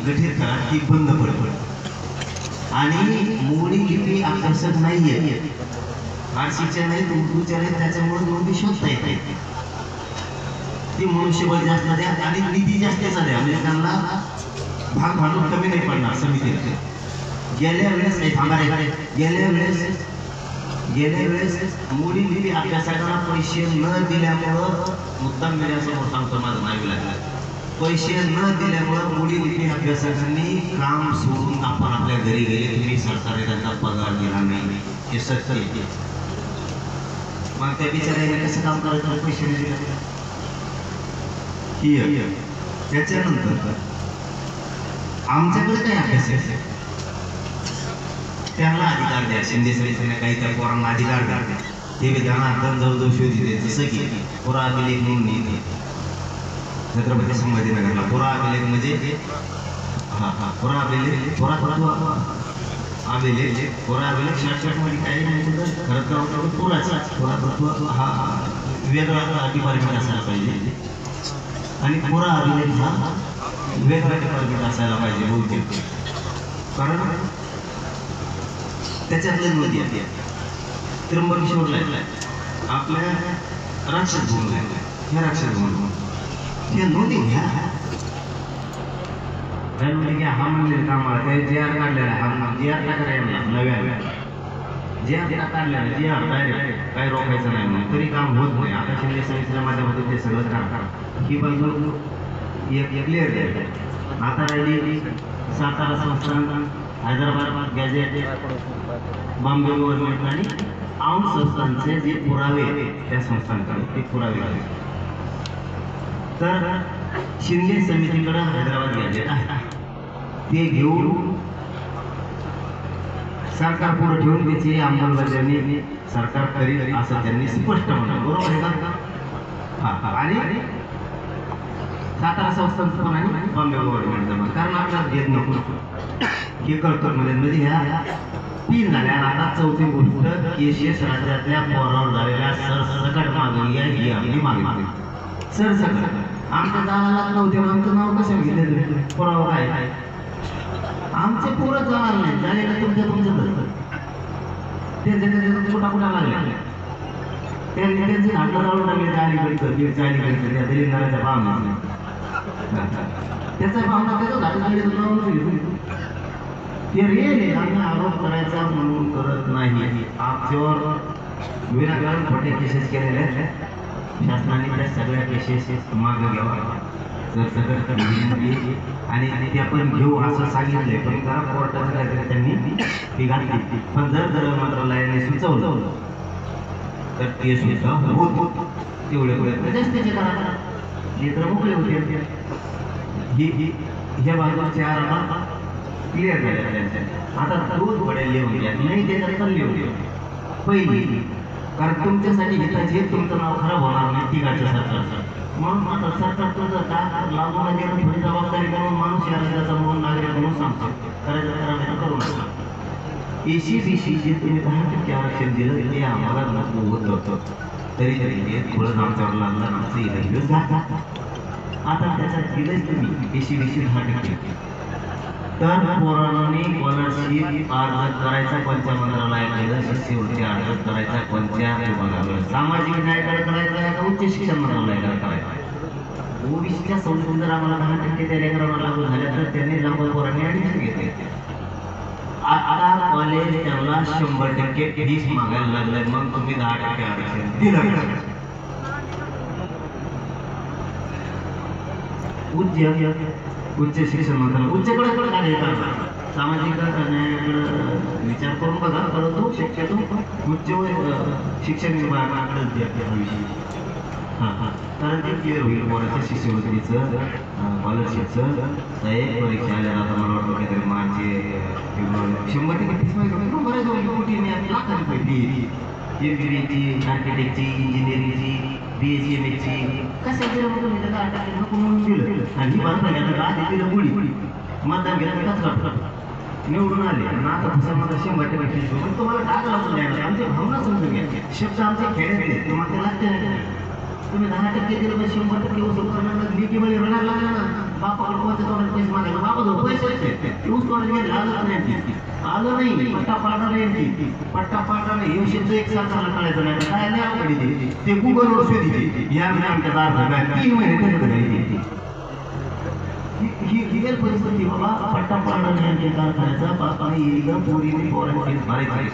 गठीत करा ती बंद पडेल आणि मोडी लिपी आकर्षक नाहीये फारसीच्या नाही उर्दूच्या नाही त्याच्यामुळे नोंदी शोधता येत नाही ती मनुष्यबळ जास्त द्या आणि निधी जास्त द्या म्हणजे त्यांना भाग भांडून कमी नाही पडणार समितीत गेल्या वेळेस मोडी लिपी अभ्यासकांना पैसे न दिल्यामुळं मुद्दाम मिळाल्यासमोर सांगतो माझं नावी लागलं पैसे न दिल्यामुळं मोडी लिपी अभ्यासकांनी काम सोडून आपण आपल्या घरी गेले तुम्ही सरकारने त्यांचा पगार दिला नाही हे सत्य मग त्या बिचाऱ्याने कसं काम करायचं पैसे नाही दिले त्याच्यानंतर आमच्याकडे काय अभ्यास आहे त्यांना अधिकार द्या शिंदे समितीने काही त्या पोरांना अधिकार द्या ते विधानार्थ जवळजवळ शोध देते जसं की पुराअभिलेख म्हणून येते छत्रपती संभाजीनगरला पुराअभिलेख म्हणजे पुराअभिलेख पुराअभिलेख शासनामध्ये काही नाही खरं तर पुरातत्व हा वेगळा डिपार्टमेंट असायला पाहिजे आणि पुराअभिलेख हा वेगळा डिपार्टमेंट असायला पाहिजे बहुतेक कारण त्याच्यातले नदी आहे त्र्यंबकेश्वरला आपल्या राक्षस भूमीला ह्या राक्षस भूमी ह्या नदी घ्या हा मंदिर कामाला त्या जे आर काढलेला हा जे आर करायला नव्या जे आर काढलेला जे आर डायरेक्ट काही रोखायचं नाही म्हणून तरी काम होत नाही आता शिंदे समितीच्या माध्यमातून ते सगळं काम ही बाजू एक क्लिअर आहे आता राहिली सातारा संस्थान हैदराबाद गॅझेट बॉम्बे गव्हर्नमेंट आणि औंध संस्थांचे जे पुरावे त्या संस्थांकडे ते पुरावे तर शिंदे समितीकडे हैदराबाद गॅझेट आहे ते घेऊन सरकार पुढे ठेवून त्याची अंमलबजावणी सरकार करील असं त्यांनी स्पष्ट म्हणलं बरोबर आहे का आणि सातारा संस्थांचं पण आणि बॉम्बे गव्हर्नमेंटचं पण कारण आपल्याला घेत नको हे करतो म्हणजे ह्या 3 झाल्या आता चौथी गोष्ट केशेस राज्यातल्या पोरावर झालेल्या सरसकट मागणी आहे ही आपली मागणी सरसकट आमच्या जाणार नव्हते आमचं नाव कसं घेतलं पोरावर आहे आमचे पोरं जाणार नाही झालेलं तुमचं ते कुठा लागले त्यांचे नाटक लावून टाकले अलीकडे दिलीनाराच्या भावना त्याचा भावना ते रिअल आम्ही आरोप करायचा म्हणून करत नाही आमच्यावर विनाकारण खोटे केसेस केलेले आहेत शासनाने त्या सगळ्या केसेस मागं घ्यावा आणि ते आपण घेऊ असं सांगितलंय पण कारण कोर्टाचं काहीतरी त्यांनी ती घातली पण जर मंत्रालयाने सुचवलं तर ते सुद्धा होत तेवढे जास्तीचे करा हे तर मोकळे होते ह्या बाजूच्या क्लिअर झाल्या त्यांच्या आता रोज वड्या लिहून घ्या नाही त्याच्यात पण लिहून घ्या पहिली कारण तुमच्यासाठी हिताचे तुमचं नाव खराब होणार नाही ठिकाणच्या सरकारचं म्हणून आता सरकारचं जर का लागू गेलं थोडी जबाबदारी करून माणूस या राज्याचा म्हणून नागरिक म्हणून सांगतो करायचं करू नका ACBC जे तुम्ही 10% आरक्षण दिलं ते आम्हाला नको होतं तरी थोडं आमच्यावर लागलं आमचं इथं आता त्याच्यात दिलंच तुम्ही ACBC 10% तर पोरांनी स्कॉलरशिप अर्ज करायचा कोणत्या मंत्रालयाकडे शिष्यवृत्ती अर्ज करायचा कोणत्या विभागाकडे सामाजिक न्यायाकडे करायचा आहे का उच्च शिक्षण मंत्रालयाकडे करायचा ओबीसीच्या संस्थेतून जर आम्हाला 10% त्या लेकरांना लागू झाल्या तर त्यांनी लांब पोरांनी ऍडमिशन घेतले आता कॉलेज त्याला 100% फीस मागायला लागलं मग तुम्ही 10% आरक्षण दिलं उच्च शिक्षण मंत्रालय उच्चकडे काय सामाजिक न्यायाकडे विचार करून बघा परंतु शक्यतो उच्च शिक्षण विभागाकडे विषय कारण ते क्लिअर होईल पोराच्या शिष्यवृत्तीचं स्कॉलरशिपचं साहेब परीक्षा आल्या आता मला वाटतं काहीतरी मार्च 100% फीस माहिती बऱ्याच मोठी लाखाची पैकी MBA आर्किटेक्टची इंजिनिअरिंगची BSMची कसं म्हणून दिलं आणि दिलं बुडी मतदान घेतलं निवडून आले आणि आता तसं मला 100% तुम्हाला टाकला आमची भावना समजून घ्या शब्द आमचे खेळायचे तुम्हाला ते लागते नाही तुम्ही 10% दिलं 100% वसूल करणार लेखी बळी रडायला लागला ना बापाकडे कोणत्या तोंडात पैसे मागायला बापाजवळ पैसे आहेत ऊस तोंडात गेले आलं नाही पट्टा पाडा नाही पट्टा पाडा नाही हे शब्द एक सरकारला कळायचं नाही काय नाही आवडली ते गुगलवर शोधी या आमच्या दार 3 महिने त्याच्याकडे ही गेल परिस्थिती बाबा पट्टा पाडा नाही कारखान्याचा बापाने येईल पोरीने पोरांची मारायची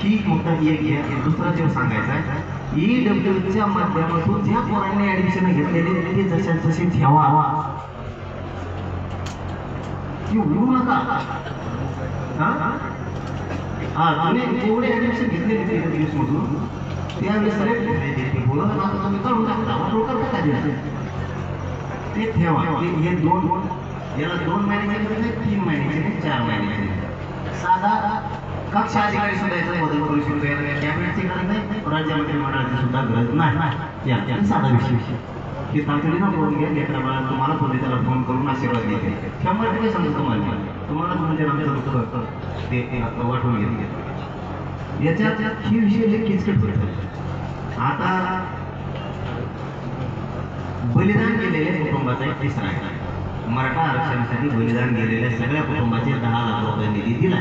ही मोठा एक दुसरा जेव्हा सांगायचा आहे EWच्या माध्यमातून ज्या पोरांनी ऍडमिशन घेतलेले ते जशा तसे ठेवा की उडू नका तुम्ही जेवढे ऍडमिशन घेतलेले दिवस मधून त्यावेळेस सगळे बोलत आता तुम्ही काढून टाकता ते ठेवा हे याला 2 महिन्याचे नाही 3 महिन्याचे नाही 4 महिन्याचे साधा कक्षा अधिकारी सुद्धा याचा बदल करू शकतो कॅबिनेटची गरज नाही राज्य मंत्रिमंडळाची सुद्धा गरज नाही या साधा विषय की तातडीनं करून घ्या लेकरा तुम्हाला पण त्याला फोन करून आशीर्वाद देते 100% सांगतो तुम्हाला म्हणजे आमचं दुःख ते वाटून घेतले याच्यात ही विषय किचकट होत आता बलिदान केलेल्या कुटुंबाचा एक तिसरा आहे मराठा आरक्षणासाठी बलिदान गेलेल्या सगळ्या कुटुंबाचे 10 लाख रुपये निधी दिला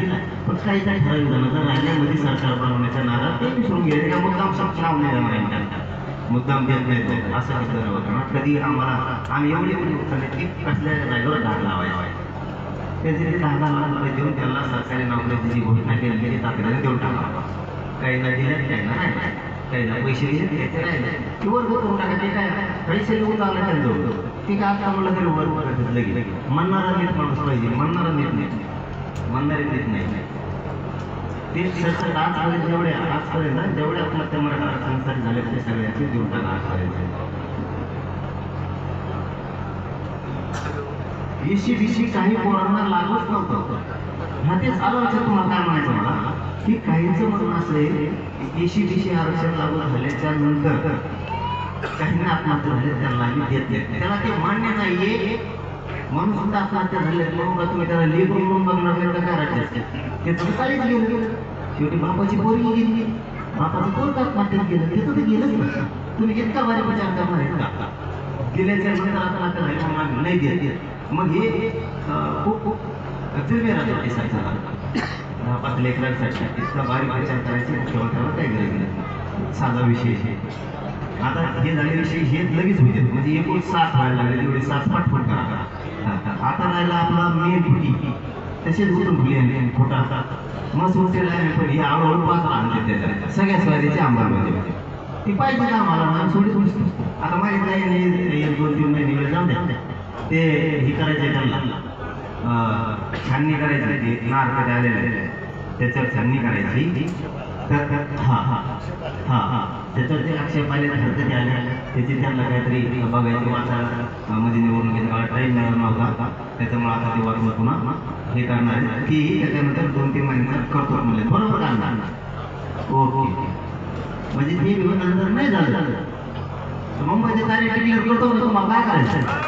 पण काही ठराविक जणांचा राज्यामध्ये सरकार बनवण्याच्या नादात ते विसरून गेले का मुद्दाम नाव नाही जाणार मुद्दाम देत नाही असं होतं कधी आम्ही एवढी कसल्या जागेवर धाड लावायचा त्याचे 10 लाख रुपये देऊन त्यांना सरकारी नोकरीची घोषणा केली की तातडीने देऊन टाका काहींना दिल्यात काहींना नाही काहींना पैसे दिले ते राहिले किंवा करून टाकायचे काय पैसे लिहून चाललं त्यांचं ते काय आता मला तरी वर लगेच म्हणणारा नीट माणूस पाहिजे म्हणणारा नीट नाही म्हणणारे नीट नाही ते सगळं आजपर्यंत जेवढे आत्महत्या मराठा आरक्षणासाठी झाले ते सगळ्यांचे देऊन टाका आजपर्यंत ECBC काही पोरांना लागूच नव्हतं हा तेच आलं लक्षात तुम्हाला काय म्हणायचं मला की काहींचं म्हणणं असेल ECBC आरक्षण लागू झाल्याच्या नंतर काहींना आत्महत्या झाले त्यांना देत नाही त्याला ते मान्य नाहीये म्हणून सुद्धा आत्महत्या झाले म्हणून तुम्ही त्याला लेखून म्हणून बघणार का काय राज्य त्याचं काहीच गेलं शेवटी बापाची पोरगी गेली बापाचं पोर आत्महत्या केलं त्याचं तर गेलंच नसतं तुम्ही इतका भारी विचार करणार आहेत का गेल्याच्या नंतर आत्महत्या झाली म्हणून नाही देत मग हे खूप जिम्मेदार दिसायचं 10-5 लेकरांसाठी इतका बारीक विचार करायचे मुख्यमंत्र्याला काही गरज नाही साधा विषय आता हे झाले विषय हे लगेच होते म्हणजे एकूण 7 व्हायला लागले तेवढे 7 पटपट करा आता राहिला आपला मेन फुटी तसेच उठून फुले खोटा मग सुटेला पण हे हळूहळू 5 आणते त्याच्या सगळ्या स्वारीचे अंमलबजावणी ती पाहिजे ना मला सोडी आता माहीत नाही 1-2-3 महिने जाऊन द्या ते हे करायचे त्यांना छाननी करायची ते नारळ आलेले त्याच्यावर छाननी करायची तर त्याच्यावर ते आक्षेप आले ते आले त्याची त्यांना काहीतरी बघायची वाचा मध्ये निवडणुकीचा काळ टाईम मिळाला नव्हता त्याच्यामुळे आता ते वाचून पुन्हा हे करणार की त्याच्यानंतर 2-3 महिन्यात करतो म्हणले बरोबर करणार ओके म्हणजे ते नंतर नाही झालं मुंबईचे तारीख क्लिअर करतो म्हणतो मग काय करायचं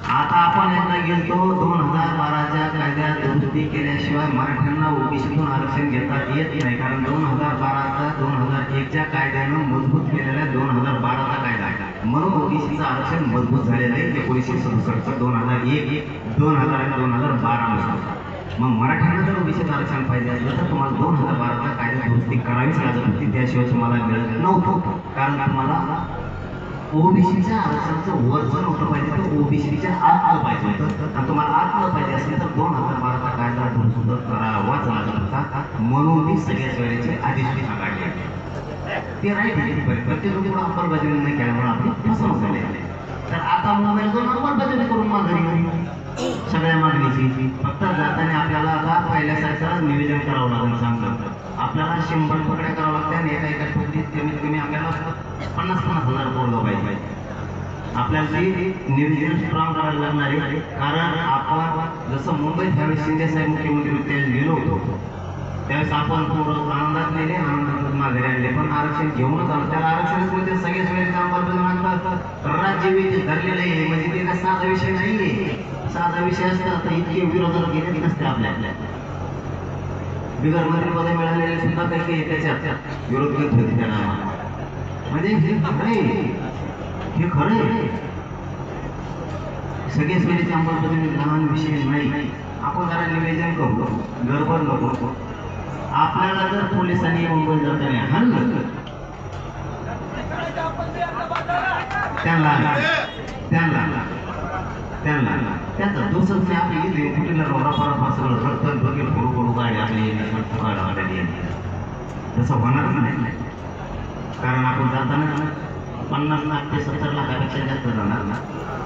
आता आपण एकदा गेलतो 2012च्या कायद्यात दुरुस्ती केल्याशिवाय मराठ्यांना ओबीसीतून आरक्षण घेता येत नाही कारण 2012चा 2001च्या कायद्यानं मजबूत केलेला 2012चा कायदा आहे म्हणून ओबीसीचं आरक्षण मजबूत झालेलं आहे 1967 2001 2000 आणि 2012 नुसार मग मराठ्यांना जर ओबीसीचं आरक्षण पाहिजे असलं तर तुम्हाला 2012चा कायदा दुरुस्ती करावीच लागत होती त्याशिवाय तुम्हाला मिळत नव्हतं कारण तुम्हाला ओबीसीच्या आरक्षणाचं वरचं नव्हतं पाहिजे तर ओबीसीच्या आत आलं पाहिजे होतं आणि तुम्हाला आत आलं पाहिजे असेल तर 2012चा कायदा दुरुस्त करावाच लागत होता म्हणून ती सगळ्या वेळेची अधिसूचना काढली ते राईट प्रत्येक लोक अंमलबजावणी नाही केल्यामुळे आपली फसवणूक झाली तर आता मोबाईल जाऊन अंमलबजावणी करून माघारी सगळ्या मागणीची फक्त जाताना आपल्याला आता पहिल्यासारखं निवेदन करावं लागेल सांगतो आपल्याला 100 पकड्या करावं लागते आणि एका ठिकाणी कमीत कमी आपल्याला 50,000 बोललं पाहिजे आपल्याला निवेदन स्ट्रॉंग करायला लागणार आहे कारण आपण जसं मुंबईत त्यावेळेस शिंदे साहेब मुख्यमंत्री त्यावेळेस गेलो होतो त्यावेळेस आपण थोडं आनंदात नेले आनंदात माघारी आणले पण आरक्षण घेऊनच आलं त्याला आरक्षणामध्ये सगळ्याच वेळेस अंमलबजावणी राज्य धरलेलं आहे म्हणजे ते साधा विषय नाहीये साधा विषय असतो. आता इतके विरोधक गेले नसते आपल्या बिगर मंत्रिपद मिळालेले सुद्धा काही काही त्याच्यात विरोध करत होते त्या नावाला. म्हणजे हे खरं आहे. सगळे सोयीचे अंमलबजावणी लहान विषय नाही. आपण जरा निवेदन करू, गडबड नको. आपल्याला जर पोलिसांनी मुंबईत जाताना हल्लं त्यांना त्याचा दोषच नाही. आपली इथे कुठेला रोडा परत सगळं रक्त बघेल कडू गाडी आपली तसं होणार नाही. कारण आपण जाताना 50 लाख ते 70 लाखापेक्षा जास्त जाणार ना.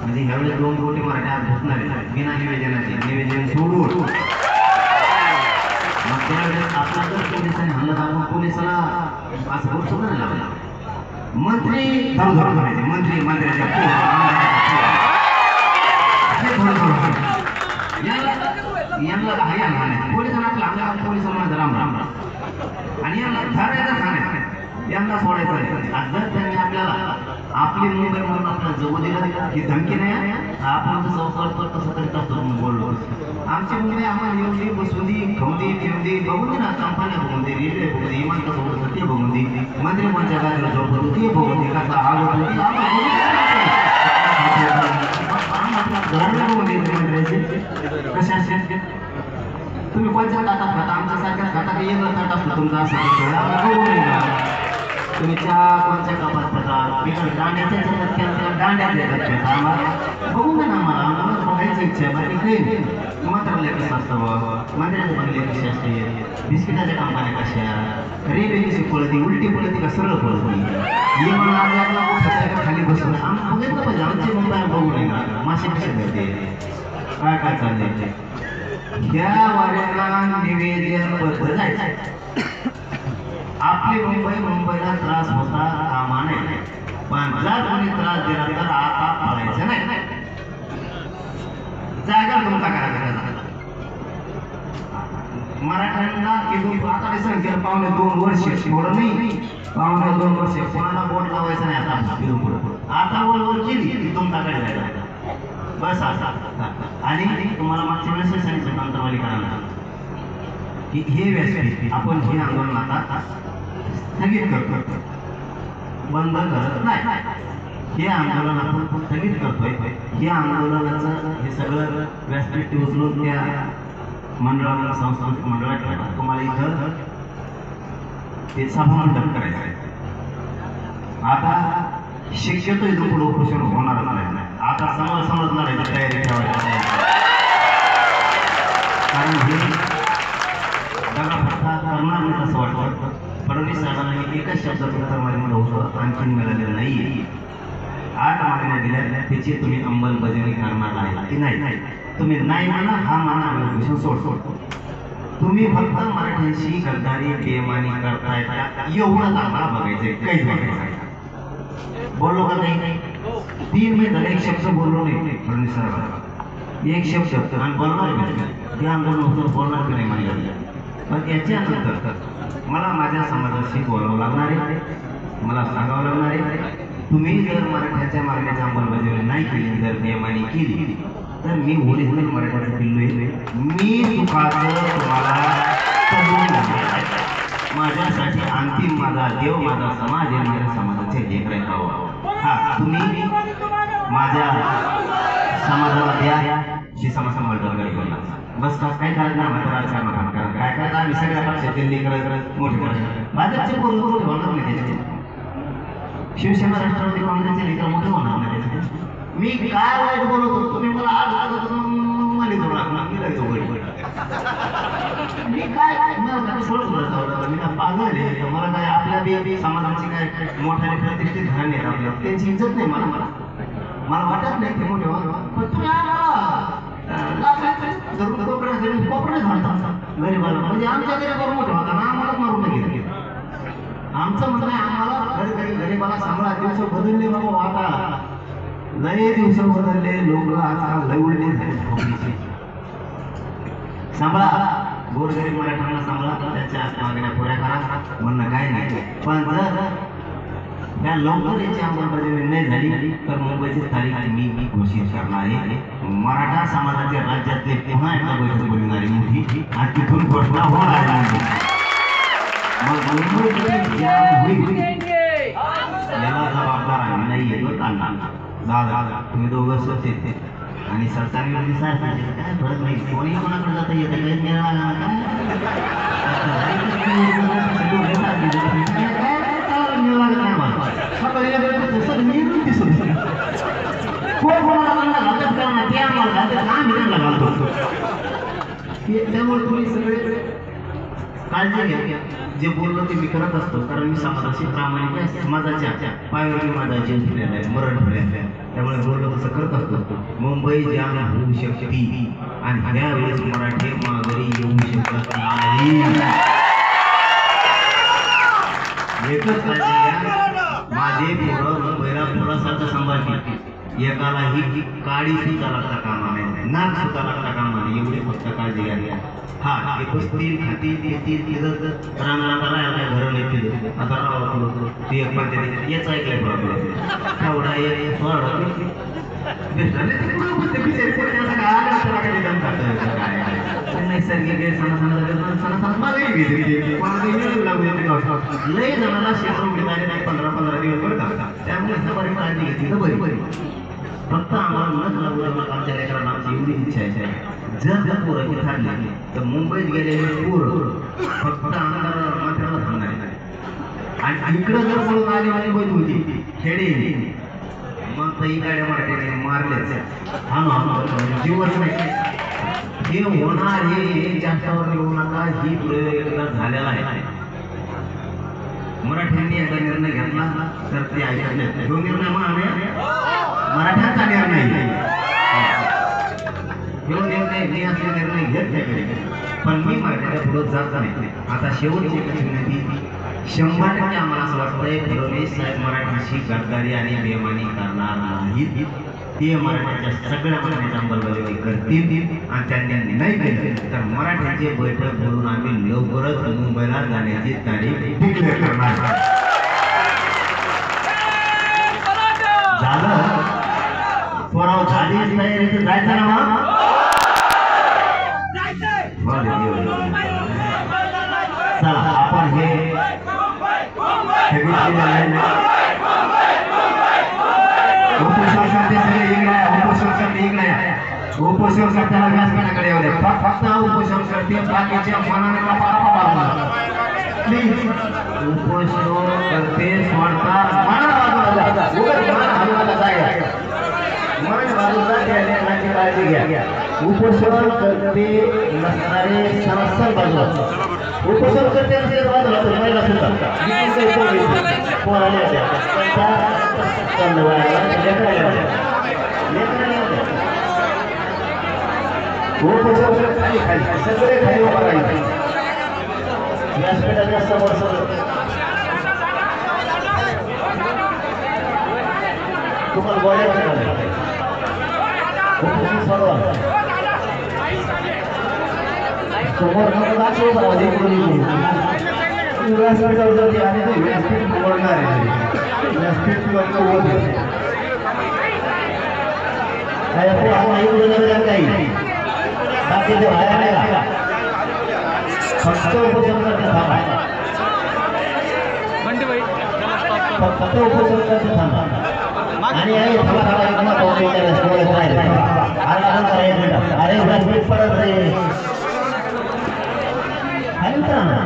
म्हणजे ह्यावेळेस 2 कोटी मराठी आज भेटणार आहे बिना निवेदनाचे. निवेदन सोडून मग त्यावेळेस आपला जर पोलिसांनी हल्ला दाखवून पोलिसाला असं करू सुद्धा नाही लागला. मंत्री धरून करायचे. मंत्र्याच्या पोलिसांना आपला अंगावर पोलिसांना राम राम आणि यांना धरायचं सांगायचं, यांना सोडायचं. आज जर त्यांनी आपल्याला आपली मुंबई म्हणून आपल्याला जगू दिला ही धमकी नाही. आपण जसं करतो तसं करत असतो बोललो. आमची मुंबई आम्हाला येऊन दे, बसू दे, खाऊ दे, पिऊ दे, बघून दे ना. कंपन्या बघून दे, रेल्वे बघून दे, इमान कसं होतं ते बघून दे, मंत्री कोणत्या गाडीला जॉब करतो ते बघून दे, कसा आग होतो कशा तुम्ही कोणत्या ताटात खाता, आमच्यासारख्या खाता काही वेगळं ताट असतं तुमचं. असं तुम्ही चहा कोणत्या कपात खाता, दांड्याच्या त्याला दांड्यात देतात आम्हाला बघून द्या ना. आम्हाला बघायचं इच्छा आहे. बाकी काही मात्र कसं असतं मंदिराचे बंगले कसे असते, बिस्किटाच्या कंपन्या कशा, रेल्वे कशी पळती, उलटी पळती का सरळ पळती, हे मला आपल्याला खाली बसवलं आम्ही बघितलं पाहिजे. आमची मुंबई बघू नये ना मासे कसे मिळते, काय चाललंय. त्या वाऱ्याला निवेदन बद्दल आपली मुंबईला त्रास होता कामा नये. पण जर कोणी त्रास दिला तर आता पळायचं नाही. जागा तुमचा करायचा. मराठ्यांना आता संख्या 2.5 वर्ष थोडं नाही, 2.5 वर्ष कोणाला बोट लावायचं नाही. आता वर केली की तुमच्याकडे जायला बस असा. आणि तुम्हाला मागच्या वेळेस सांगितलं अंतरवाली करायला की हे व्यासपीठ आपण हे आंदोलन आता स्थगित करतो, बंद करत नाही. हे आंदोलन आपण स्थगित करतोय. हे आंदोलनाचं हे सगळं व्यासपीठ उचलून त्या मंडळाला सांस्कृतिक मंडळात तुम्हाला इथं ते सभामंडप करायचं आहे. आता शक्यतो इथून पुढे उपोषण होणार नाही. आता समजणार आहे तयारी ठेवायची. कारण हे दगाफटका करणार नाही असं वाटतं. फडणवीस साहेबांनी एकच शब्दात उत्तर माझ्यामध्ये होतं, आणखीन मिळालेलं नाही. 8 मागण्या दिल्या, त्याची तुम्ही अंमलबजावणी करणार आहे की नाही. तुम्ही नाही म्हणा, हा म्हणा, विषय सोडतो. तुम्ही फक्त मराठ्यांशी गद्दारी बेमानी करताय एवढं आम्हाला बघायचंय. काहीच बघायचं बोललो का नाही. 3 महिने एक शब्द बोललो नाही फडणवीस साहेब, एक शब्द. आणि बोलणार ते आंदोलन होतं, बोलणार की नाही मला. पण याच्यानंतर मला माझ्या समाजाशी बोलावं लागणार आहे, मला सांगावं लागणार आहे. तुम्ही जर मराठ्याच्या मागण्याची अंमलबजावणी नाही केली, जर बेमानी केली तर मी ओरिजिनल मराठ्याचा पिल्लू आहे. मी चुकाचं तुम्हाला माझ्यासाठी अंतिम माझा देव, माझा समाज आहे, माझ्या समाजाचे लेकर राहावं. हा तुम्ही माझ्या समाजाला द्या, ही समाज बोला बस. काय करायचं ना माझ्या राजकारण काय करायचं. आम्ही सगळ्या पक्षाचे लेकर मोठे करायचे. भाजपचे पोरं मोठे होणार नाही त्याच्यात, शिवसेना राष्ट्रवादी काँग्रेसचे लेकर मोठे होणार नाही त्याच्यात. मी काय वाईट बोलत होतो तुम्ही मला आज मला करू लागला. मी काय मी काय पागल आहे. मला काय आपल्या समाजाची काय मोठ्याने प्रतिष्ठित घराणे आहेत आपल्या, त्यांची इज्जत नाही मला वाटत नाही ते मोठे व्हावं. पण तुम्ही कोपरे घालतात गरीबाला. म्हणजे आमच्या गरीबावर मोठे होता ना, आम्हालाच मारून घेतलं. आमचं म्हणणं आहे आम्हाला गरीबाला सांभाळा. दिवस बदलले बाबा, आता लय दिवस बदलले. लोक आजकाल लय उलटे झाले. सांभाळा गोरगरीब मराठ्यांना सांभाळा, त्याच्या मागण्या पुऱ्या करा, म्हणणं काय नाही. पण जर त्या लवकर याची अंमलबजावणी नाही झाली तर मुंबईची तारीख मी घोषित करणार आहे. मराठा समाजाच्या राज्यातले पुन्हा एकदा बैठक बोलणार आहे मोठी आणि तिथून घोषणा होणार आहे. मग मुंबईमध्ये जाम होईल याला जबाबदार आम्ही नाही येतो. दादा तुम्ही दोघं स्वच्छ येते आणि सरकारने सारखं काय फरक नाही. कोणी कोणाकडे जाता येतं काही मिळाला त्यामुळे तुम्ही सगळे काळजी घ्या. जे बोललो ते मी करत असतो कारण मी समाजाशी प्रामाणिक आहे. समाजाच्या पायावर माझा जीव दिलेला आहे, मरण ठेवलेलं आहे. त्यामुळे बोललो तसं करत असतो. मुंबई जाम होऊ शकते आणि ह्यावेळेस मराठी माघारी येऊ शकत नाही. एकच काळजी घ्या, माझे पोरं मुंबईला पोरासारखं सांभाळतील. एकालाही काळी सुद्धा लागता कामा नाही, नाक सुद्धा लागता कामा नाही. एवढी फक्त काळजी घ्या. हा ते बसतील खातील येतील तिथं रांगा राहायला घरं नाही तिथं. आता राहा ते एक पण याच ऐकलंय प्रॉब्लेम एवढा एक नैसर्गिक लय जणांना शेत मिळणारे नाही 15-15 दिवस बरं. त्यामुळे बरी काळजी घेतली तर बरी बरी. फक्त आम्हाला न लागू आमच्या लेकरांना आमची एवढी इच्छा आहे. जर पोरं इथे ठरली तर मुंबईत गेलेले पोरं फक्त आमदार मात्र थांबणार आणि इकडं जर पळून आले आणि बैठ होती खेडे मग तरी गाड्या मारलेच जीवच नाही. हे होणार हे जास्तावर येऊ नका. ही प्रयोग एकदा झालेला आहे. मराठ्यांनी एकदा निर्णय घेतला तर ते ऐकत नाही. जो निर्णय मराठ्यांचा निर्णय मी असले निर्णय घेत नाही पण मी मराठ्याच्या पुढे जात नाही. आता शेवटची विनंती 100% आम्हाला असं वाटतंय फडणवीस साहेब मराठ्याशी गद्दारी आणि बेमानी करणार नाहीत. ते मराठ्याच्या सगळ्या मराठ्याची अंमलबजावणी करतील आणि त्यांनी नाही केलं तर मराठ्याची बैठक बोलून आम्ही लवकरच मुंबईला जाण्याची तारीख डिक्लेअर करणार. झालं पोराव झाली तयारी तर जायचं ना. चला आपण हे उपोषण करताना व्यासपीठाकडे येऊ द्या. फक्त उपोषण करते बाकीच्या मनाने प्लीज उपोषण करते सोडता काळजी घ्या. उपोषण करते नसणारे सनसन बाजूला उपोषण करते बाजूला महिला सुद्धा पोराने खाली खाली सगळे खाली उभा राहिले. व्यासपीठाच्या समोर तुम्हाला गोळ्या समोर व्यासपीठावर आणि व्यासपीठ बोलणार आहे. व्यासपीठ काही बाकीचे बाहेर नाही फक्त उपोषण करते थांबा. फक्त उपोषण करते थांबा आणि अरे व्यासपीठ परत खाली उतरा ना.